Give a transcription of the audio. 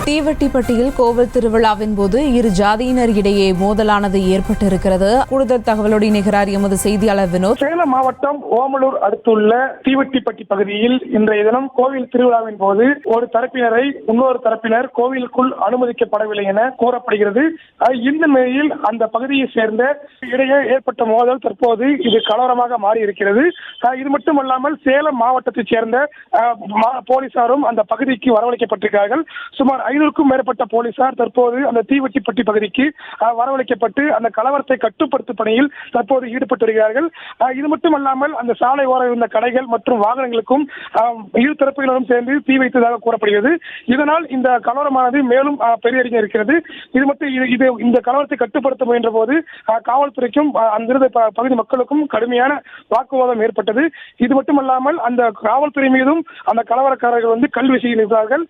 தீவட்டிப்பட்டியில் கோவில் திருவிழாவின் போது இரு ஜாதியினர் இடையே மோதலானது ஏற்பட்டிருக்கிறது. கூடுதல் தகவலோடு இணைகிறார் எமது செய்தியாளர் வினோத். சேலம் மாவட்டம் ஓமலூர் அடுத்துள்ள தீவட்டிப்பட்டி பகுதியில் இன்றைய தினம் கோவில் திருவிழாவின் போது ஒரு தரப்பினரை இன்னொரு தரப்பினர் கோவிலுக்குள் அனுமதிக்கப்படவில்லை என கூறப்படுகிறது. இந்த நிலையில் அந்த பகுதியை சேர்ந்த இடையே ஏற்பட்ட மோதல் தற்போது இது கலவரமாக மாறி இருக்கிறது. இது மட்டுமல்லாமல் சேலம் மாவட்டத்தைச் சேர்ந்த போலீசாரும் அந்த பகுதிக்கு வரவழைக்கப்பட்டிருக்கிறார்கள். சுமார் 500க்கும் மேற்பட்ட போலீசார் தற்போது அந்த தீவட்டிப்பட்டி பகுதிக்கு வரவழைக்கப்பட்டு அந்த கலவரத்தை கட்டுப்படுத்தும் பணியில் தற்போது ஈடுபட்டு வருகிறார்கள். இது மட்டுமல்லாமல் அந்த சாலை ஓரம் இருந்த கடைகள் மற்றும் வாகனங்களுக்கும் இரு தரப்புகளும் சேர்ந்து தீ வைத்ததாக கூறப்படுகிறது. இதனால் இந்த கலவரமானது மேலும் பெரியடிங்க இருக்கிறது. இந்த கலவரத்தை கட்டுப்படுத்த முயன்ற போது காவல்துறைக்கும் அங்கிருந்த பகுதி மக்களுக்கும் கடுமையான வாக்குவாதம் ஏற்பட்டது. இது மட்டுமல்லாமல் அந்த காவல்துறை மீதும் அந்த கலவரக்காரர்கள் கல் வீசுகிறார்கள்.